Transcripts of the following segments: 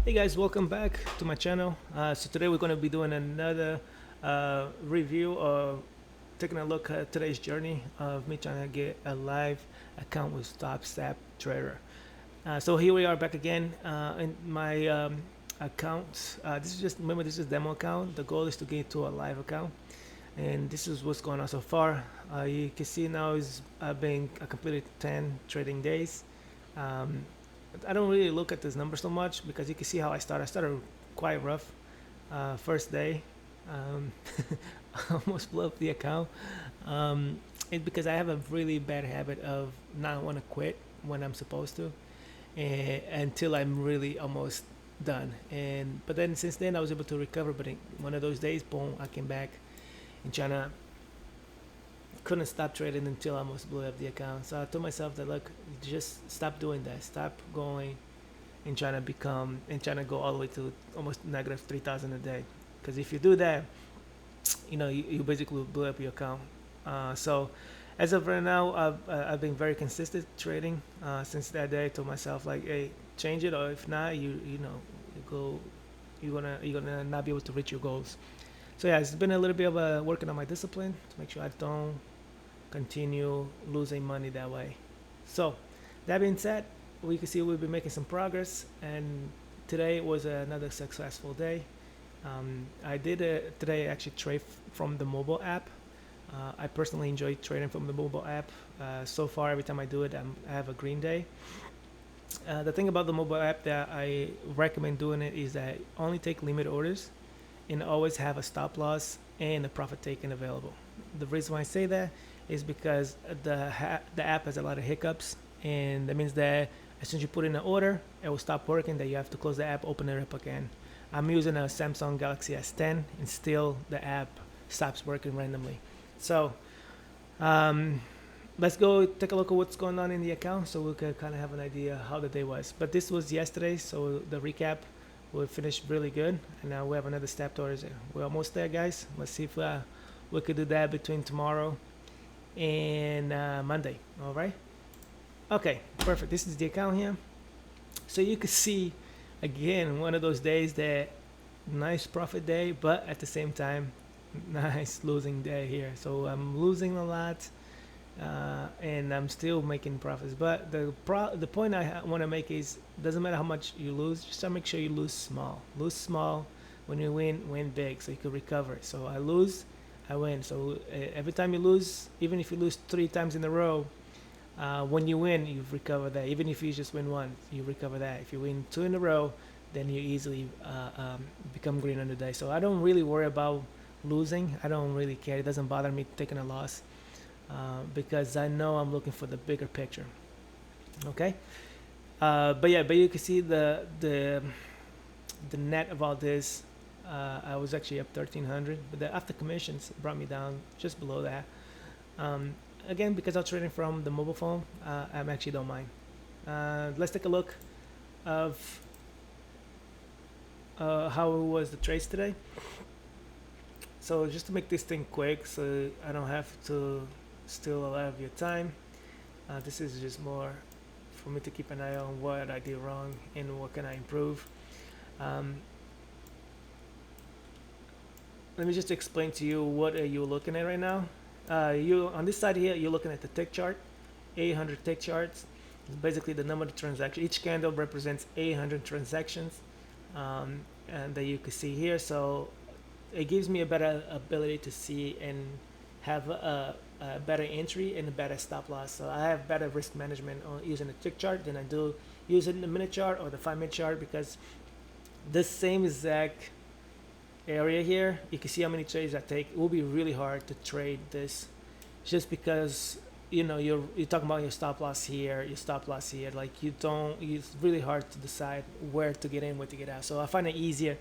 Hey guys, welcome back to my channel. So today we're going to be doing another review or taking a look at today's journey of me trying to get a live account with topsteptrader. So here we are back again in my account. This is just remember this is demo account. The goal is to get to a live account, and this is what's going on so far. You can see now is been completed 10 trading days. Um, I don't really look at this number so much because you can see how I started. I started quite rough. First day, um, almost blew up the account. It's because I have a really bad habit of not want to quit when I'm supposed to, until I'm really almost done. And but then since then I was able to recover. But in one of those days, boom, I came back in China. Couldn't stop trading until I almost blew up the account. So I told myself that look, just stop doing that. Stop going and trying to go all the way to almost negative 3,000 a day. Because if you do that, you basically blow up your account. So as of right now, I've been very consistent trading since that day. I told myself like, hey, change it, or if not, you're gonna not be able to reach your goals. So yeah, it's been a little bit of a working on my discipline to make sure I don't continue losing money that way. So that being said, we can see we've been making some progress, and today was another successful day. I did today actually trade from the mobile app. I personally enjoy trading from the mobile app. So far, every time I do it, I have a green day. The thing about the mobile app that I recommend doing it is that only take limit orders and always have a stop loss and a profit taken available. The reason why I say that is because the app has a lot of hiccups, and that means that as soon as you put in an order, it will stop working. That you have to close the app, open it up again. I'm using a Samsung Galaxy S10, and still the app stops working randomly. So um, let's go take a look at what's going on in the account, so we can kind of have an idea how the day was. But this was yesterday, so the recap. We finished really good, and now we have another step towards it. We're almost there, guys. Let's see if we could do that between tomorrow and Monday. All right. Okay, perfect. This is the account here. So you can see, again, one of those days that nice profit day, but at the same time, nice losing day here. So I'm losing a lot, and I'm still making profits. But the point I want to make is, doesn't matter how much you lose, just to make sure you lose small. Lose small. When you win big, so you can recover. So I lose, I win. So every time you lose, even if you lose 3 times in a row, when you win, you've recovered that. Even if you just win one, you recover that. If you win 2 in a row, then you easily become green on the day. So I don't really worry about losing. I don't really care. It doesn't bother me taking a loss because I know I'm looking for the bigger picture. Okay, but yeah, but you can see the net of all this. I was actually up 1,300, but the after commissions brought me down just below that. Um, Again, because I'm trading from the mobile phone, I actually don't mind. Let's take a look of how was the trades today. So just to make this thing quick, so I don't have to steal a lot of your time. This is just more for me to keep an eye on what I did wrong and what can I improve. Um, Let me just explain to you what are you looking at right now. You on this side here, you're looking at the tick chart, 800 tick charts. It's basically the number of transactions. Each candle represents 800 transactions, and that you can see here. So it gives me a better ability to see and have a better entry and a better stop loss. So I have better risk management on using the tick chart than I do using the minute chart or the 5 minute chart, because this same exact area here, you can see how many trades I take. It will be really hard to trade this, just because you're talking about your stop loss here, your stop loss here. Like you don't, it's really hard to decide where to get in, where to get out. So I find it easier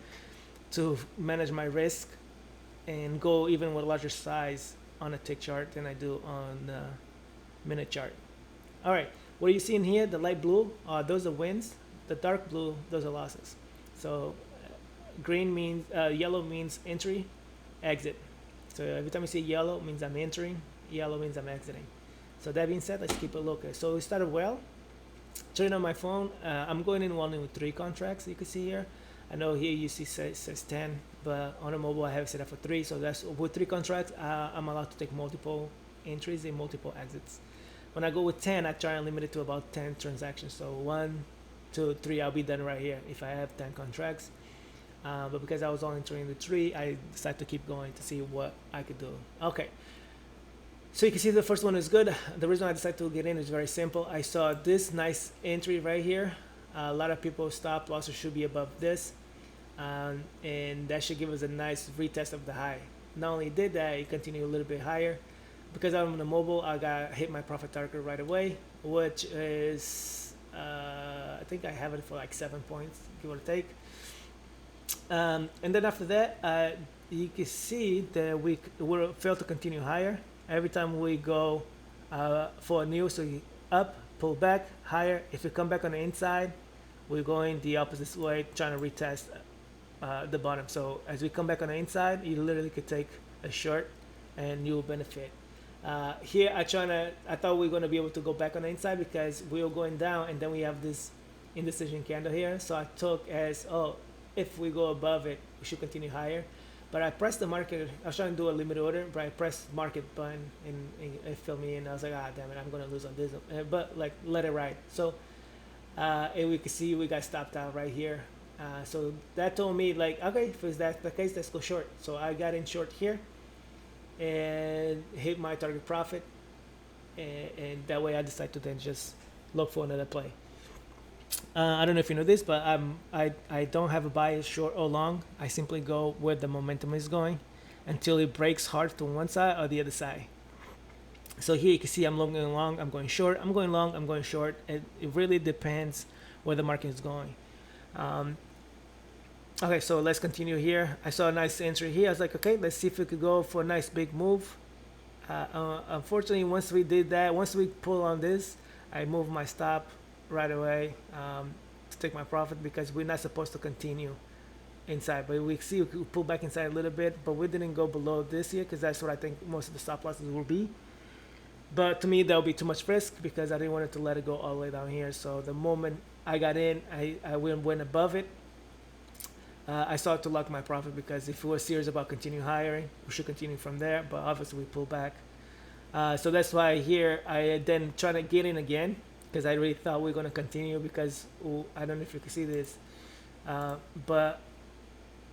to manage my risk and go even with a larger size on a tick chart than I do on the minute chart. All right, what are you seeing here? The light blue, those are wins. The dark blue, those are losses. So green means yellow means entry, exit. So every time you see yellow, it means I'm entering. Yellow means I'm exiting. So that being said, let's keep a look. So we started well. Turn on my phone. I'm going in only with 3 contracts. You can see here. I know here you see says 10, but on a mobile I have it set up for 3. So that's with 3 contracts. I'm allowed to take multiple entries and multiple exits. When I go with 10, I try and limit it to about 10 transactions. So 1, 2, 3, I'll be done right here if I have 10 contracts. But because I was only entering the 3, I decided to keep going to see what I could do. Okay. So you can see the first one is good. The reason I decided to get in is very simple. I saw this nice entry right here. A lot of people's stop losses should be above this. And that should give us a nice retest of the high. Not only did that, it continued a little bit higher. Because I'm on the mobile, I got hit my profit target right away, which is, I think I have it for like 7 points, give or take. And then after that, you can see that we failed to continue higher. Every time we go for a new, so up, pull back, higher. If you come back on the inside, we're going the opposite way, trying to retest the bottom. So as we come back on the inside, you literally could take a short and you'll benefit. Here I thought we were gonna be able to go back on the inside because we were going down and then we have this indecision candle here. So I took as, oh, if we go above it, we should continue higher. But I pressed the market. I was trying to do a limit order, but I pressed market button and it filled me in. I was like, ah, damn it, I'm gonna lose on this. But like, let it ride. So, and we can see we got stopped out right here. So that told me like, okay, if it's that the case, let's go short. So I got in short here and hit my target profit. And that way I decided to then just look for another play. I don't know if you know this, but I don't have a bias short or long. I simply go where the momentum is going until it breaks hard to one side or the other side. So here you can see I'm going long, I'm going short, I'm going long, I'm going short. It really depends where the market is going. Okay, so let's continue here. I saw a nice entry here. I was like, okay, let's see if we could go for a nice big move. Unfortunately, once we did that, once we pull on this, I moved my stop right away to take my profit because we're not supposed to continue inside. But we see we pull back inside a little bit, but we didn't go below this here because that's what I think most of the stop losses will be. But to me, that would be too much risk because I didn't want it to let it go all the way down here. So the moment I got in, I went above it. I started to lock my profit because if we were serious about continuing hiring, we should continue from there. But obviously, we pull back. So that's why here I then try to get in again because I really thought we were going to continue because I don't know if you can see this, but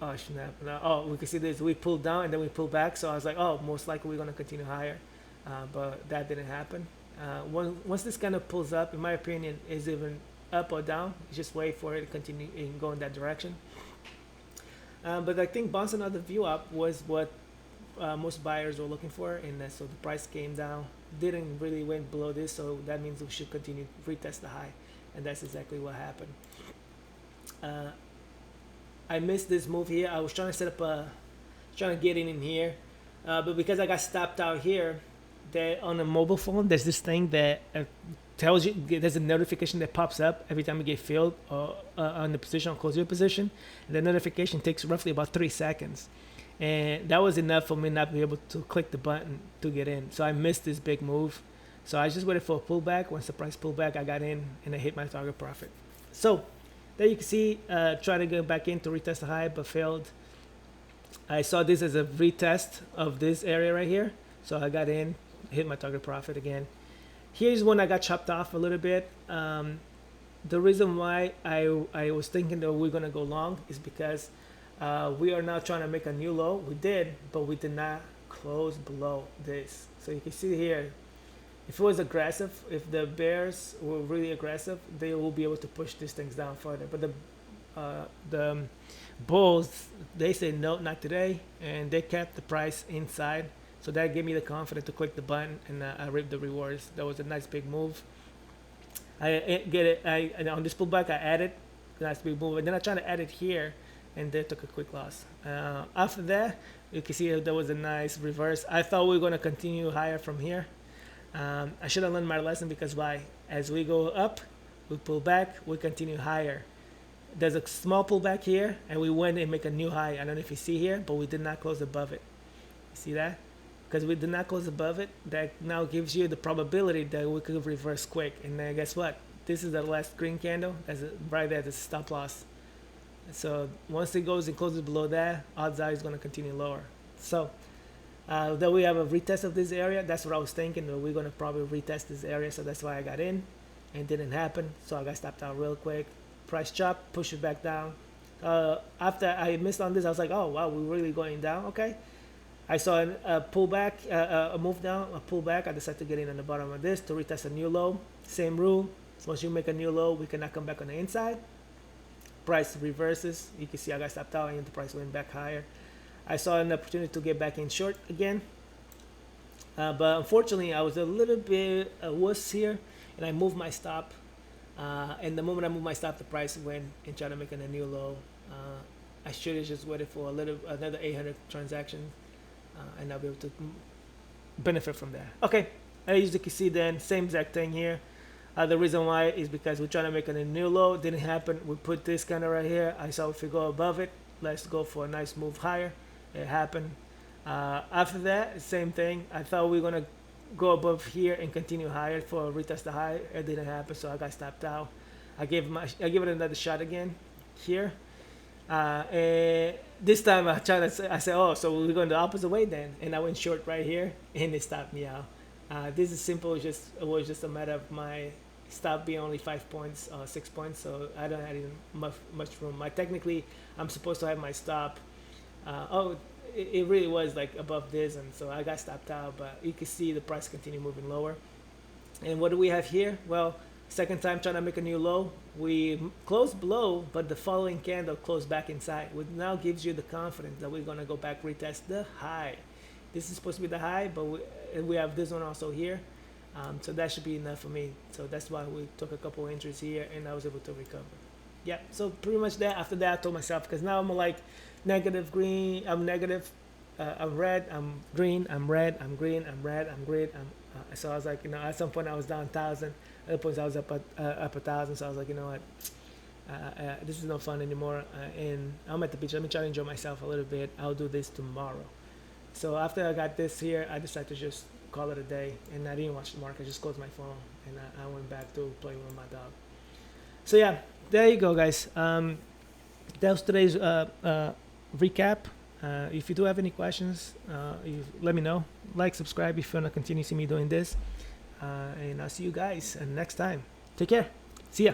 oh snap! No, oh, we can see this. We pulled down and then we pulled back. So I was like, oh, most likely we're going to continue higher, but that didn't happen. Once this kind of pulls up, in my opinion, is even up or down. Just wait for it to continue and go in that direction. But I think bouncing out the view up was what most buyers were looking for, and so the price came down, didn't really went below this, so that means we should continue retest the high, and that's exactly what happened. I missed this move here. I was trying to set up trying to get in here, but because I got stopped out here, that on a mobile phone, there's this thing that tells you, there's a notification that pops up every time you get filled on the position, or close your position, and the notification takes roughly about 3 seconds. And that was enough for me not to be able to click the button to get in. So I missed this big move. So I just waited for a pullback. Once the price pulled back, I got in and I hit my target profit. So there you can see, try to get back in to retest the high, but failed. I saw this as a retest of this area right here. So I got in, hit my target profit again. Here's when I got chopped off a little bit. The reason why I was thinking that we're going to go long is because we are now trying to make a new low. We did, but we did not close below this. So you can see here, if it was aggressive, if the bears were really aggressive, they will be able to push these things down further. But the bulls, they said no, not today, and they kept the price inside. So that gave me the confidence to click the button, and I reaped the rewards. That was a nice big move. I get it. And on this pullback, I added a nice big move, and then I tried to add it here, and they took a quick loss. After that, you can see there was a nice reverse. I thought we were going to continue higher from here. I should have learned my lesson because why? As we go up, we pull back, we continue higher. There's a small pullback here, and we went and make a new high. I don't know if you see here, but we did not close above it. You see that? Because we did not close above it, that now gives you the probability that we could reverse quick. And then guess what? this is the last green candle. That's right there, the stop loss. So once it goes and closes below that, odds are it's going to continue lower. So then we have a retest of this area. That's what I was thinking. That we're going to probably retest this area. So that's why I got in, and didn't happen. So I got stopped out real quick. Price chop, push it back down. After I missed on this, I was like, oh wow, we're really going down. Okay. I saw a pullback, a move down, a pullback. I decided to get in on the bottom of this to retest a new low. Same rule. So once you make a new low, we cannot come back on the inside. Price reverses. You can see I got stopped out and the price went back higher. I saw an opportunity to get back in short again. But unfortunately, I was a little bit wuss here, and I moved my stop. And the moment I moved my stop, the price went and tried to make a new low. I should have just waited for another 800 transactions, and I'll be able to benefit from that. Okay, as you can see then, same exact thing here. The reason why is because we're trying to make a new low. Didn't happen. We put this kind of right here. I saw if we go above it, let's go for a nice move higher. It happened. After that, same thing. I thought we were going to go above here and continue higher for a retest the high. It didn't happen, so I got stopped out. I give it another shot again here. And this time I said, oh, so we're going the opposite way then. And I went short right here, and it stopped me out. This is simple. It was just a matter of my stop being only 5 points, 6 points. So I don't have even much room. I'm supposed to have my stop. It really was like above this, and so I got stopped out. But you can see the price continue moving lower. And what do we have here? Well, second time trying to make a new low. We closed below, but the following candle closed back inside, which now gives you the confidence that we're gonna go back retest the high. This is supposed to be the high, but we have this one also here. So that should be enough for me. So that's why we took a couple entries here, and I was able to recover. Yeah, so pretty much that. After that, I told myself, because now I'm like negative green, I'm negative, I'm red, I'm green, I'm red, I'm green, I'm red, I'm green. So I was like, at some point I was down 1,000. Other points I was up 1,000. So I was like, you know what, this is no fun anymore. And I'm at the beach. Let me try to enjoy myself a little bit. I'll do this tomorrow. So after I got this here, I decided to just call it a day, and I didn't watch the market. I just closed my phone, and I went back to playing with my dog. So yeah, there you go, guys. That was today's recap. If you do have any questions, let me know. Like, subscribe if you want to continue seeing me doing this. And I'll see you guys next time. Take care. See ya.